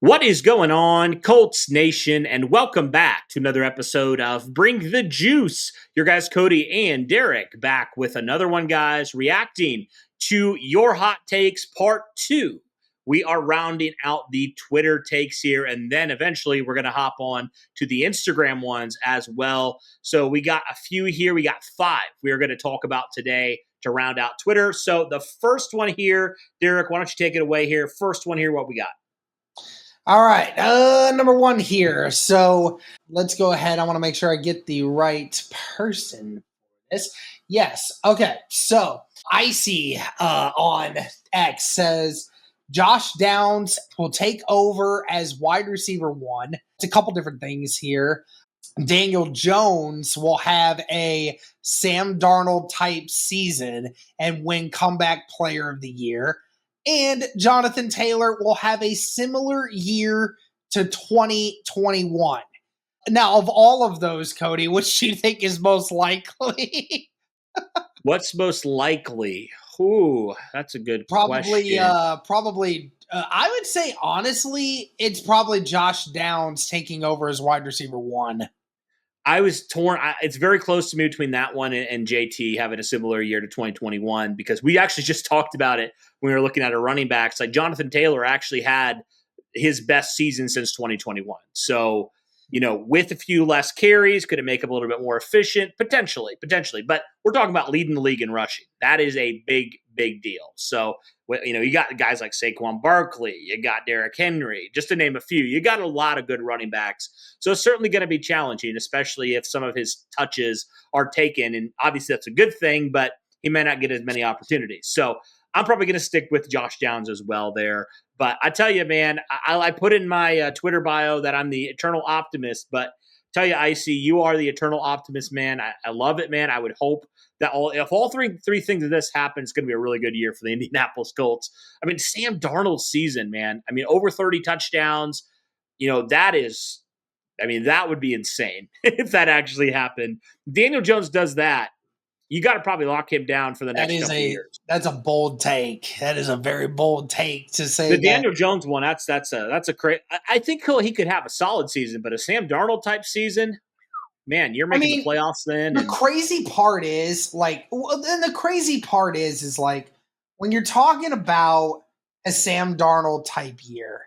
What is going on, Colts Nation, and welcome back to another episode of Bring the Juice. Your guys, Cody and Derek, back with another one, guys, reacting to your hot takes part 2. We are rounding out the Twitter takes here, and then eventually we're going to hop on to the Instagram ones as well. So we got a few here. We got 5 we are going to talk about today to round out Twitter. So the first one here, Derek, why don't you take it away here? First one here, what we got? All right, number 1 here. So let's go ahead. I want to make sure I get the right person for this. Yes. Okay. So Icy on X says Josh Downs will take over as wide receiver 1. It's a couple different things here. Daniel Jones will have a Sam Darnold type season and win comeback player of the year. And Jonathan Taylor will have a similar year to 2021. Now, of all of those, Cody, which do you think is most likely? What's most likely? Ooh, that's a good question. I would say, honestly, it's probably Josh Downs taking over as wide receiver 1. I was torn. It's very close to me between that one and JT having a similar year to 2021 because we actually just talked about it when we were looking at our running backs. Like Jonathan Taylor actually had his best season since 2021. So, with a few less carries, could it make him a little bit more efficient? Potentially. But we're talking about leading the league in rushing. That is a big, big deal. So, you got guys like Saquon Barkley, you got Derrick Henry, just to name a few. You got a lot of good running backs. So it's certainly going to be challenging, especially if some of his touches are taken. And obviously that's a good thing, but he may not get as many opportunities. So I'm probably going to stick with Josh Downs as well there. But I tell you, man, I put in my Twitter bio that I'm the eternal optimist, but tell you, Icy, you are the eternal optimist, man. I love it, man. I would hope that if all three things of this happen, it's going to be a really good year for the Indianapolis Colts. I mean, Sam Darnold's season, man. I mean, over 30 touchdowns, that would be insane if that actually happened. Daniel Jones does that. You got to probably lock him down for the next couple of years. That's a bold take. That is a very bold take to say. The Daniel Jones one, that's a crazy. I think he could have a solid season, but a Sam Darnold type season, man, you're making the playoffs then. The crazy part is when you're talking about a Sam Darnold type year.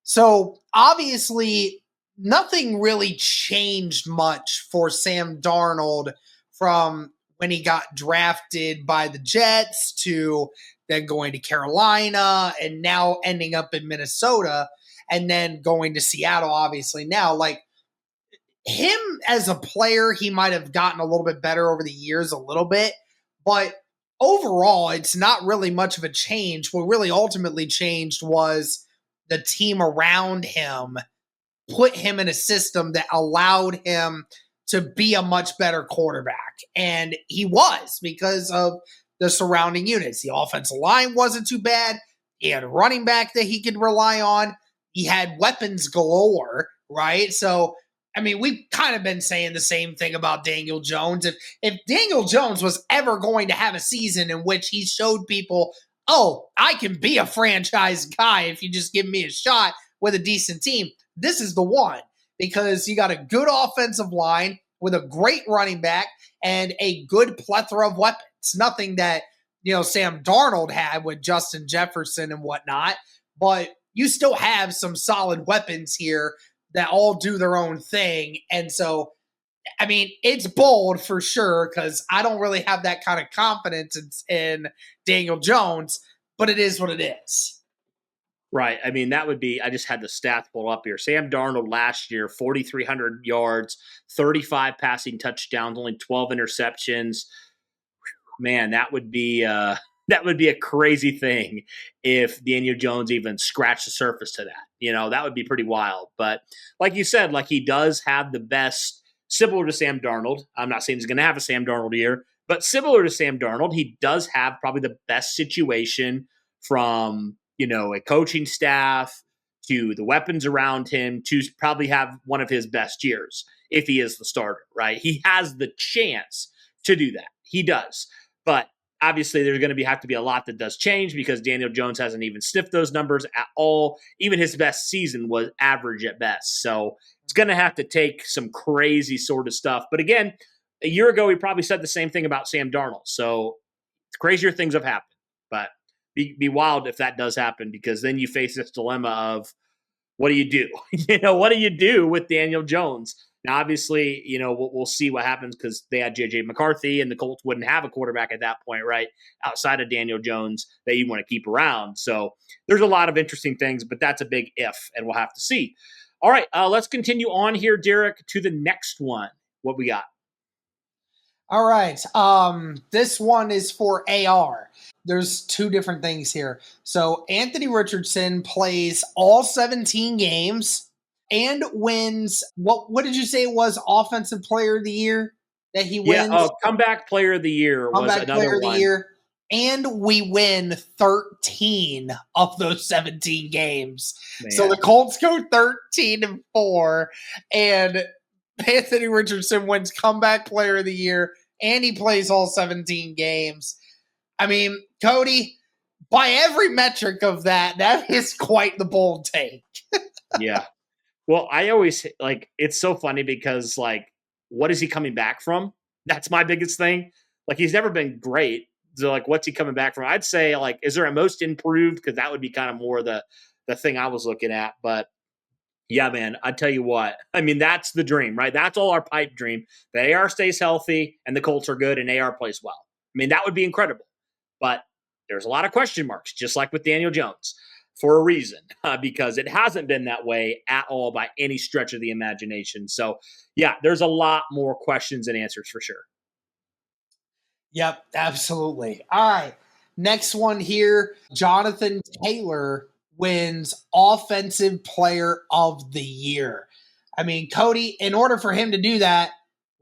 So obviously nothing really changed much for Sam Darnold from when he got drafted by the Jets to then going to Carolina and now ending up in Minnesota and then going to Seattle, obviously now. Like, him as a player, he might have gotten a little bit better over the years, a little bit, but overall, it's not really much of a change. What really ultimately changed was the team around him put him in a system that allowed him to be a much better quarterback. And he was, because of the surrounding units. The offensive line wasn't too bad. He had a running back that he could rely on. He had weapons galore, right? So, I mean, we've kind of been saying the same thing about Daniel Jones. If Daniel Jones was ever going to have a season in which he showed people, oh, I can be a franchise guy if you just give me a shot with a decent team, this is the one. Because you got a good offensive line with a great running back and a good plethora of weapons. Nothing that, Sam Darnold had with Justin Jefferson and whatnot, but you still have some solid weapons here that all do their own thing. And so, I mean, it's bold for sure because I don't really have that kind of confidence in Daniel Jones, but it is what it is. Right. I mean, that would be – I just had the stats pulled up here. Sam Darnold last year, 4,300 yards, 35 passing touchdowns, only 12 interceptions. Man, that would be a crazy thing if Daniel Jones even scratched the surface to that. That would be pretty wild. But like you said, he does have the best – similar to Sam Darnold. I'm not saying he's going to have a Sam Darnold year, but similar to Sam Darnold, he does have probably the best situation from – a coaching staff to the weapons around him to probably have one of his best years if he is the starter, right? He has the chance to do that. He does. But Obviously, there's going to have to be a lot that does change because Daniel Jones hasn't even sniffed those numbers at all. Even his best season was average at best. So it's going to have to take some crazy sort of stuff. But again, a year ago, we probably said the same thing about Sam Darnold. So crazier things have happened. But be wild if that does happen, because then you face this dilemma of what do you do? What do you do with Daniel Jones? Now, obviously, we'll see what happens because they had J.J. McCarthy, and the Colts wouldn't have a quarterback at that point, right, outside of Daniel Jones that you want to keep around. So there's a lot of interesting things, but that's a big if, and we'll have to see. All right, let's continue on here, Derek, to the next one. What we got? All right. This one is for AR. There's two different things here. So Anthony Richardson plays all 17 games and wins. What did you say it was? Offensive Player of the Year that he wins? Yeah, Comeback Player of the Year was another Player one. Of the Year. And we win 13 of those 17 games. Man. So the Colts go 13-4, and Anthony Richardson wins Comeback Player of the Year, and he plays all 17 games. I mean, Cody, by every metric of that is quite the bold take. Yeah. Well, I always, it's so funny because, what is he coming back from? That's my biggest thing. He's never been great. So, what's he coming back from? I'd say, is there a most improved? Because that would be kind of more the thing I was looking at. But, yeah, man, I tell you what. I mean, that's the dream, right? That's all our pipe dream. The AR stays healthy and the Colts are good and AR plays well. I mean, that would be incredible. But there's a lot of question marks, just like with Daniel Jones, for a reason, because it hasn't been that way at all by any stretch of the imagination. So, yeah, there's a lot more questions and answers for sure. Yep, absolutely. All right, next one here. Jonathan Taylor wins Offensive Player of the Year. I mean, Cody, in order for him to do that,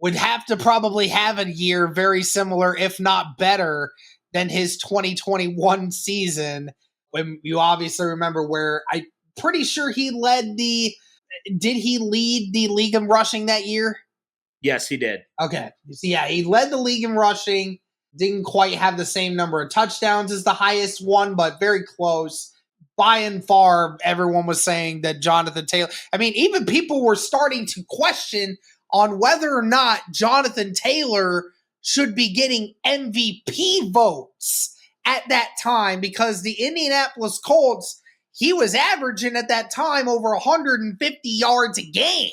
would have to probably have a year very similar, if not better, than his 2021 season. When you obviously remember where I'm pretty sure he led did he lead the league in rushing that year? Yes, he did. Okay. So, yeah, he led the league in rushing. Didn't quite have the same number of touchdowns as the highest one, but very close. By and far, everyone was saying that Jonathan Taylor, I mean, even people were starting to question on whether or not Jonathan Taylor should be getting MVP votes at that time, because the Indianapolis Colts, he was averaging at that time over 150 yards a game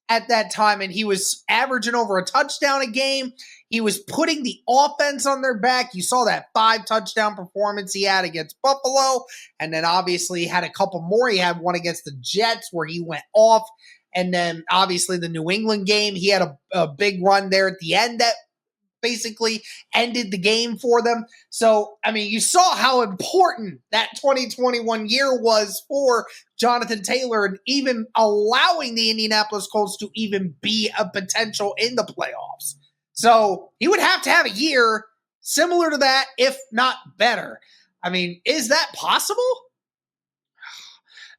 at that time, and he was averaging over a touchdown a game. He was putting the offense on their back. You saw that 5-touchdown performance he had against Buffalo, and then obviously he had a couple more. He had one against the Jets where he went off, and then obviously the New England game, he had a big run there at the end that basically ended the game for them. So, I mean, you saw how important that 2021 year was for Jonathan Taylor, and even allowing the Indianapolis Colts to even be a potential in the playoffs. So he would have to have a year similar to that, if not better. I mean, is that possible?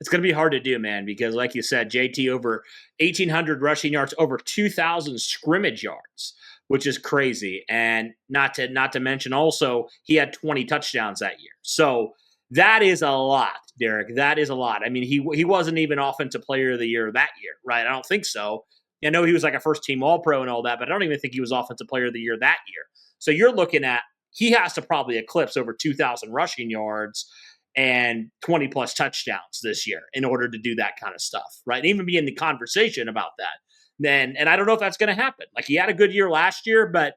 It's going to be hard to do, man, because like you said, JT over 1,800 rushing yards, over 2,000 scrimmage yards, which is crazy. And not to mention also, he had 20 touchdowns that year. So that is a lot, Derek. That is a lot. I mean, he wasn't even Offensive Player of the Year that year, right? I don't think so. I know he was like a first-team All-Pro and all that, but I don't even think he was Offensive Player of the Year that year. So you're looking at, he has to probably eclipse over 2,000 rushing yards and 20-plus touchdowns this year in order to do that kind of stuff, right? And even be in the conversation about that. And I don't know if that's going to happen. He had a good year last year, but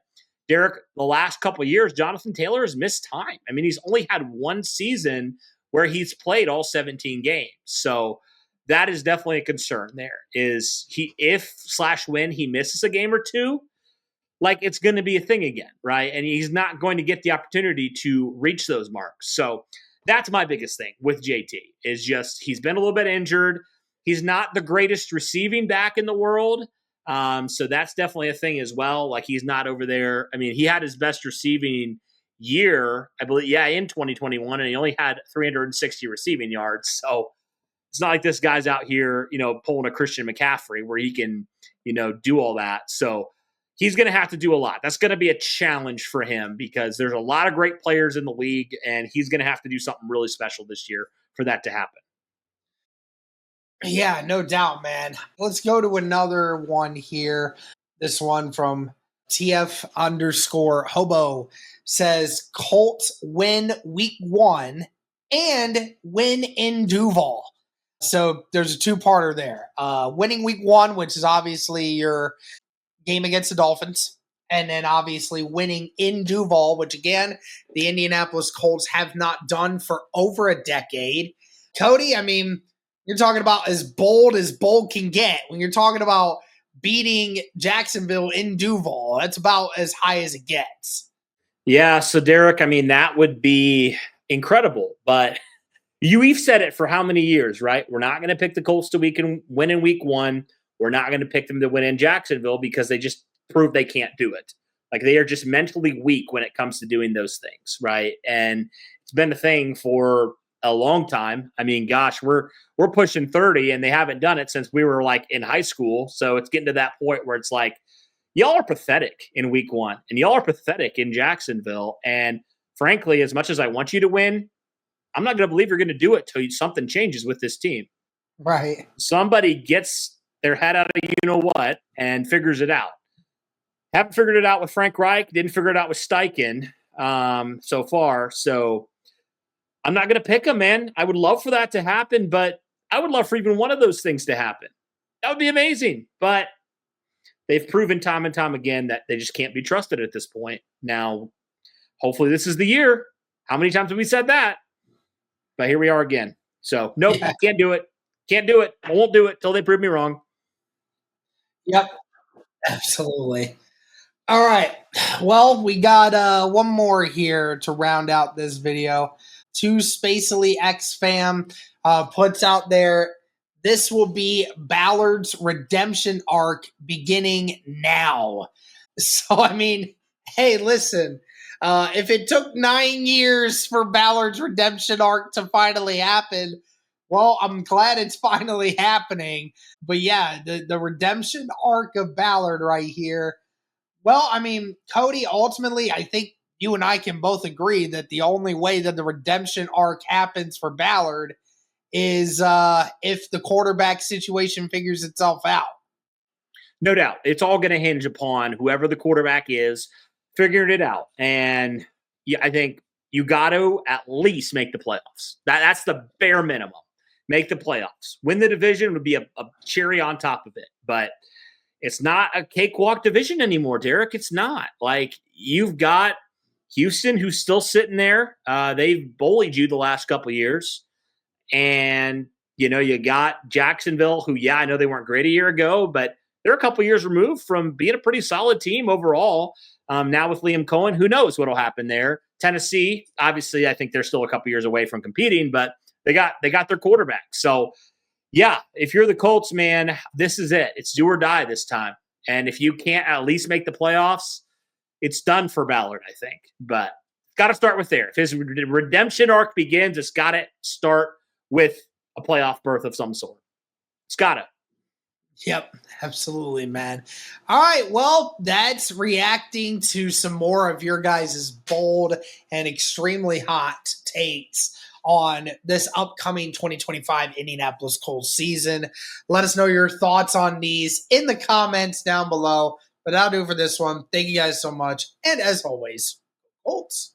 Derek, the last couple of years, Jonathan Taylor has missed time. I mean, he's only had one season where he's played all 17 games. So that is definitely a concern there. Is he, if/when he misses a game or two, it's going to be a thing again, right? And he's not going to get the opportunity to reach those marks. So that's my biggest thing with JT, is just he's been a little bit injured. He's not the greatest receiving back in the world. So that's definitely a thing as well. He's not over there. I mean, he had his best receiving year, I believe, in 2021, and he only had 360 receiving yards. So it's not like this guy's out here, pulling a Christian McCaffrey where he can, do all that. So he's going to have to do a lot. That's going to be a challenge for him because there's a lot of great players in the league, and he's going to have to do something really special this year for that to happen. Yeah, no doubt, man. Let's go to another one here. This one from TF_Hobo says Colts win week 1 and win in Duval. So there's a two-parter there. Winning week 1, which is obviously your game against the Dolphins, and then obviously winning in Duval, which again, the Indianapolis Colts have not done for over a decade. Cody, I mean, you're talking about as bold can get. When you're talking about beating Jacksonville in Duval, that's about as high as it gets. Yeah, so Derek, I mean, that would be incredible, but we've said it for how many years, right? We're not going to pick the Colts to win in week 1. We're not going to pick them to win in Jacksonville because they just prove they can't do it. Like, they are just mentally weak when it comes to doing those things, right? And it's been a thing for a long time. I mean, gosh, we're pushing 30 and they haven't done it since we were like in high school. So it's getting to that point where it's like, y'all are pathetic in week 1 and y'all are pathetic in Jacksonville. And frankly, as much as I want you to win, I'm not going to believe you're going to do it till something changes with this team. Right. Somebody gets their head out of you-know-what and figures it out. Haven't figured it out with Frank Reich. Didn't figure it out with Steichen so far. So I'm not going to pick them, man. I would love for that to happen, but I would love for even one of those things to happen. That would be amazing. But they've proven time and time again that they just can't be trusted at this point. Now, hopefully this is the year. How many times have we said that? But here we are again. So, nope, Can't do it. Can't do it. I won't do it till they prove me wrong. Yep, absolutely. All right. Well, we got one more here to round out this video. Two Spacely X fam puts out there, this will be Ballard's redemption arc beginning now. So, I mean, hey, listen, if it took 9 years for Ballard's redemption arc to finally happen, well, I'm glad it's finally happening. But yeah, the redemption arc of Ballard right here. Well, I mean, Cody, ultimately, I think you and I can both agree that the only way that the redemption arc happens for Ballard is if the quarterback situation figures itself out. No doubt. It's all going to hinge upon whoever the quarterback is figuring it out. And yeah, I think you got to at least make the playoffs. That's the bare minimum. Make the playoffs. Win the division would be a cherry on top of it. But it's not a cakewalk division anymore, Derek. It's not. Like, you've got Houston, who's still sitting there. They've bullied you the last couple of years. And, you know, you got Jacksonville, who, yeah, I know they weren't great a year ago, but they're a couple of years removed from being a pretty solid team overall. Now with Liam Cohen, who knows what will happen there. Tennessee, obviously, I think they're still a couple years away from competing, but they got their quarterback. So, yeah, if you're the Colts, man, this is it. It's do or die this time. And if you can't at least make the playoffs, it's done for Ballard, I think. But got to start with there. If his redemption arc begins, it's got to start with a playoff berth of some sort. It's got to. Yep, absolutely, man. All right, well, that's reacting to some more of your guys' bold and extremely hot takes on this upcoming 2025 Indianapolis Colts season. Let us know your thoughts on these in the comments down below. But that'll do for this one. Thank you guys so much. And as always, Colts.